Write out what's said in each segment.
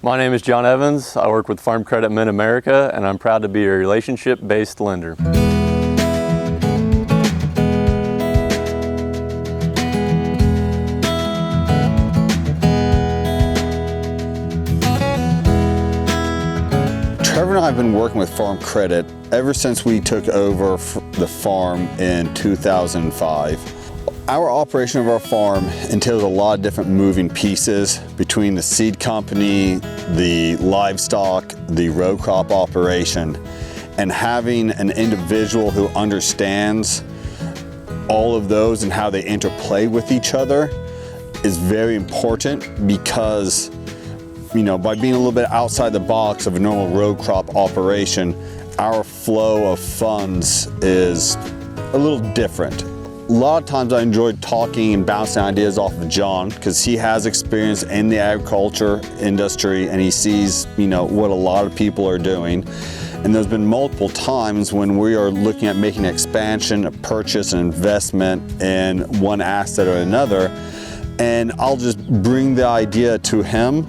My name is John Evans. I work with Farm Credit Mid-America, and I'm proud to be a relationship-based lender. Trevor and I have been working with Farm Credit ever since we took over the farm in 2005. Our operation of our farm entails a lot of different moving pieces between the seed company, the livestock, the row crop operation, and having an individual who understands all of those and how they interplay with each other is very important because, by being a little bit outside the box of a normal row crop operation, our flow of funds is a little different. A lot of times I enjoyed talking and bouncing ideas off of John because he has experience in the agriculture industry and he sees, what a lot of people are doing. And there's been multiple times when we are looking at making an expansion, a purchase, an investment in one asset or another. And I'll just bring the idea to him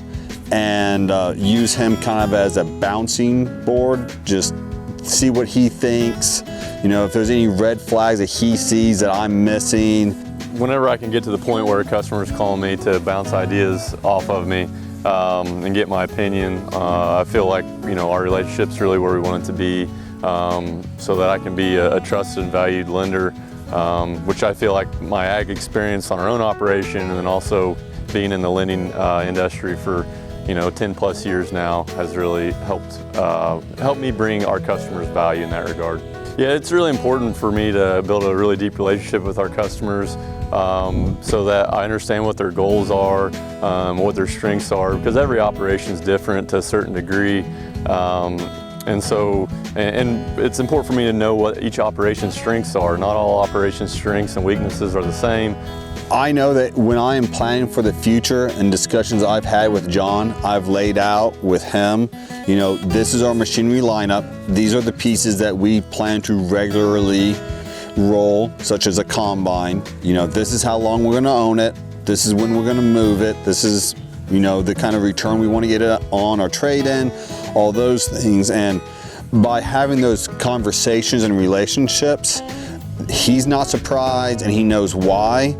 and use him kind of as a bouncing board, just see what he thinks. If there's any red flags that he sees that I'm missing. Whenever I can get to the point where a customer's calling me to bounce ideas off of me and get my opinion, I feel like our relationship's really where we want it to be, so that I can be a trusted and valued lender, which I feel like my ag experience on our own operation and then also being in the lending industry for 10 plus years now has really helped me bring our customers value in that regard. Yeah, it's really important for me to build a really deep relationship with our customers so that I understand what their goals are, what their strengths are, because every operation is different to a certain degree. And it's important for me to know what each operation's strengths are. Not all operations' strengths and weaknesses are the same. I know that when I am planning for the future and discussions I've had with John, I've laid out with him, this is our machinery lineup. These are the pieces that we plan to regularly roll, such as a combine. This is how long we're going to own it. This is when we're going to move it. This is, the kind of return we want to get on our trade-in, all those things. And by having those conversations and relationships, he's not surprised and he knows why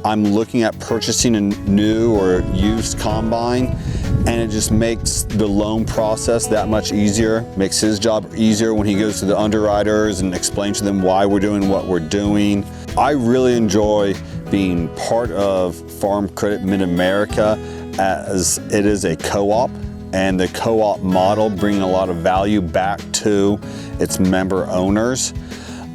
I'm looking at purchasing a new or used combine, and it just makes the loan process that much easier, makes his job easier when he goes to the underwriters and explains to them why we're doing what we're doing. I really enjoy being part of Farm Credit Mid-America as it is a co-op, and the co-op model bringing a lot of value back to its member owners.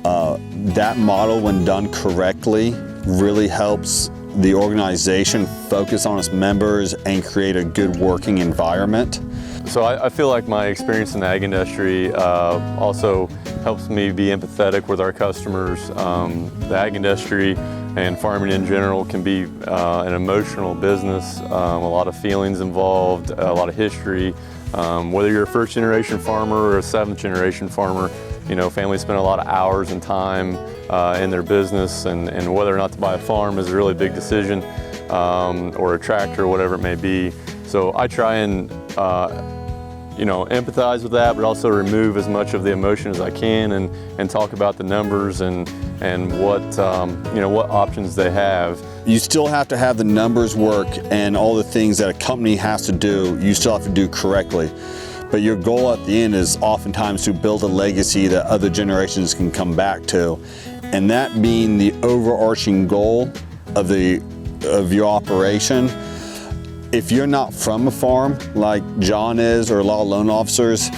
That model, when done correctly, really helps the organization focus on its members and create a good working environment. So I feel like my experience in the ag industry also helps me be empathetic with our customers. The ag industry and farming in general can be an emotional business, a lot of feelings involved, a lot of history. Whether you're a first generation farmer or a seventh generation farmer, families spend a lot of hours and time in their business, and whether or not to buy a farm is a really big decision, or a tractor or whatever it may be. So I try and empathize with that, but also remove as much of the emotion as I can and talk about the numbers and what what options they have. You still have to have the numbers work and all the things that a company has to do, you still have to do correctly. But your goal at the end is oftentimes to build a legacy that other generations can come back to. And that being the overarching goal of your operation. If you're not from a farm like John is or a lot of loan officers,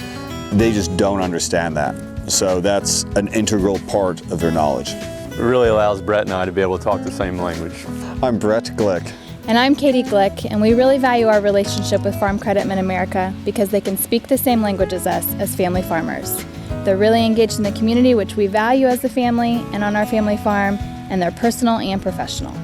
they just don't understand that. So that's an integral part of their knowledge. It really allows Brett and I to be able to talk the same language. I'm Brett Glick. And I'm Katie Glick, and we really value our relationship with Farm Credit Mid-America because they can speak the same language as us as family farmers. They're really engaged in the community, which we value as a family and on our family farm, and they're personal and professional.